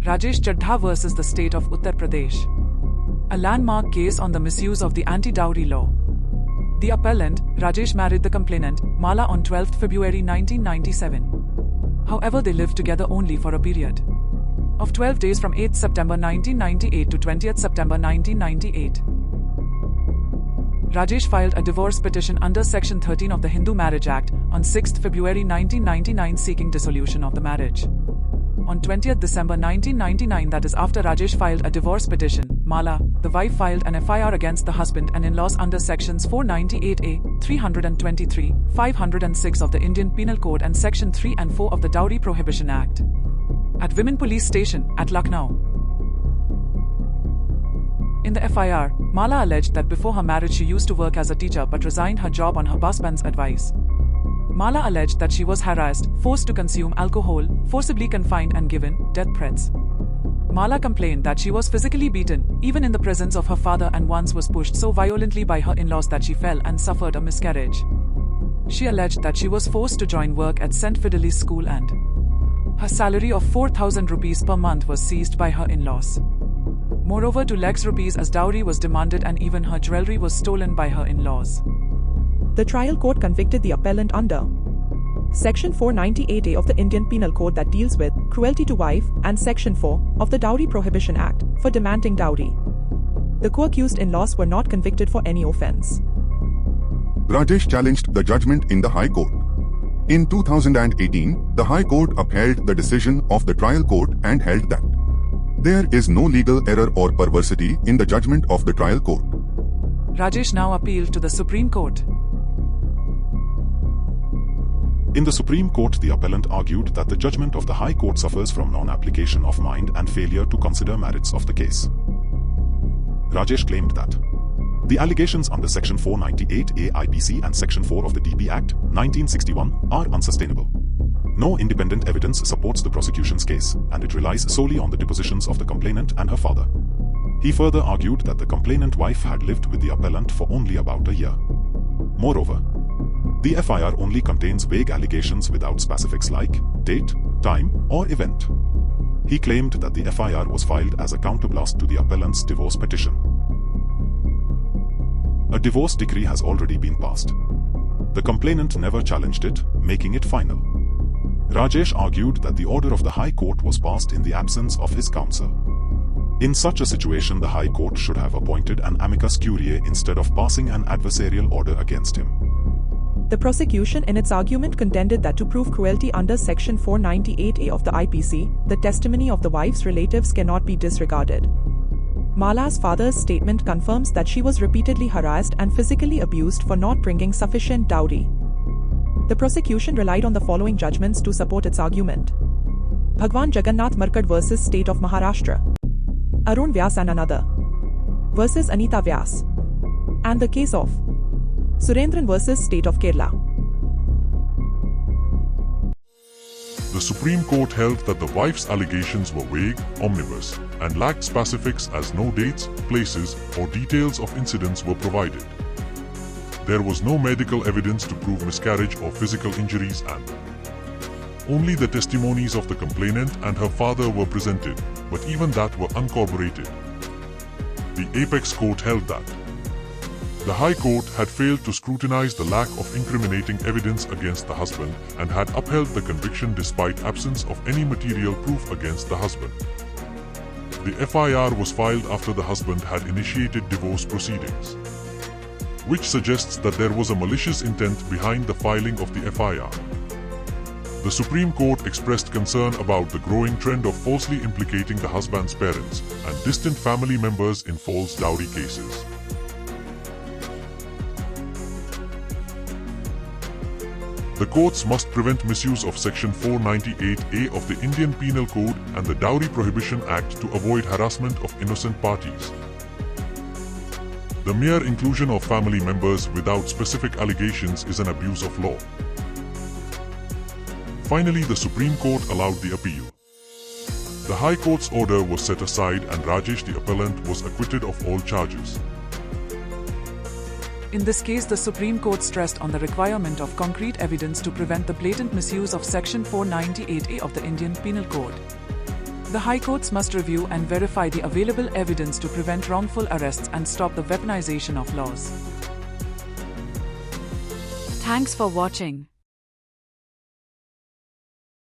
Rajesh Chaddha versus the state of Uttar Pradesh. A landmark case on the misuse of the anti-dowry law. The appellant, Rajesh, married the complainant, Mala, on 12 February 1997. However, they lived together only for a period of 12 days from 8 September 1998 to 20 September 1998. Rajesh filed a divorce petition under Section 13 of the Hindu Marriage Act on 6 February 1999 seeking dissolution of the marriage. On 20 December 1999, that is after Rajesh filed a divorce petition, Mala, the wife, filed an FIR against the husband and in-laws under Sections 498A, 323, 506 of the Indian Penal Code and Section 3 and 4 of the Dowry Prohibition Act at Women Police Station at Lucknow. In the FIR, Mala alleged that before her marriage she used to work as a teacher but resigned her job on her husband's advice. Mala alleged that she was harassed, forced to consume alcohol, forcibly confined and given death threats. Mala complained that she was physically beaten, even in the presence of her father, and once was pushed so violently by her in-laws that she fell and suffered a miscarriage. She alleged that she was forced to join work at St. Fidelis School and her salary of 4,000 rupees per month was seized by her in-laws. Moreover, 2 lakhs rupees as dowry was demanded and even her jewelry was stolen by her in-laws. The trial court convicted the appellant under Section 498A of the Indian Penal Code that deals with cruelty to wife and Section 4 of the Dowry Prohibition Act for demanding dowry. The co-accused in-laws were not convicted for any offence. Rajesh challenged the judgment in the High Court. In 2018, the High Court upheld the decision of the trial court and held that there is no legal error or perversity in the judgment of the trial court. Rajesh now appealed to the Supreme Court. In the Supreme Court, the appellant argued that the judgment of the High Court suffers from non-application of mind and failure to consider merits of the case. Rajesh claimed that the allegations under Section 498A IPC and Section 4 of the DP Act, 1961 are unsustainable. No independent evidence supports the prosecution's case, and it relies solely on the depositions of the complainant and her father. He further argued that the complainant wife had lived with the appellant for only about a year. Moreover, the FIR only contains vague allegations without specifics like date, time, or event. He claimed that the FIR was filed as a counterblast to the appellant's divorce petition. A divorce decree has already been passed. The complainant never challenged it, making it final. Rajesh argued that the order of the High Court was passed in the absence of his counsel. In such a situation, the High Court should have appointed an amicus curiae instead of passing an adversarial order against him. The prosecution in its argument contended that to prove cruelty under Section 498A of the IPC, the testimony of the wife's relatives cannot be disregarded. Mala's father's statement confirms that she was repeatedly harassed and physically abused for not bringing sufficient dowry. The prosecution relied on the following judgments to support its argument. Bhagwan Jagannath Markad versus State of Maharashtra, Arun Vyas and another versus Anita Vyas, and the case of Surendran versus State of Kerala. The Supreme Court held that the wife's allegations were vague, omnibus, and lacked specifics as no dates, places, or details of incidents were provided. There was no medical evidence to prove miscarriage or physical injuries, and only the testimonies of the complainant and her father were presented, but even that were uncorroborated. The Apex Court held that the High Court had failed to scrutinize the lack of incriminating evidence against the husband and had upheld the conviction despite absence of any material proof against the husband. The FIR was filed after the husband had initiated divorce proceedings, which suggests that there was a malicious intent behind the filing of the FIR. The Supreme Court expressed concern about the growing trend of falsely implicating the husband's parents and distant family members in false dowry cases. The courts must prevent misuse of Section 498A of the Indian Penal Code and the Dowry Prohibition Act to avoid harassment of innocent parties. The mere inclusion of family members without specific allegations is an abuse of law. Finally, the Supreme Court allowed the appeal. The High Court's order was set aside and Rajesh, the appellant, was acquitted of all charges. In this case, the Supreme Court stressed on the requirement of concrete evidence to prevent the blatant misuse of Section 498A of the Indian Penal Code. The High Courts must review and verify the available evidence to prevent wrongful arrests and stop the weaponization of laws. Thanks for watching.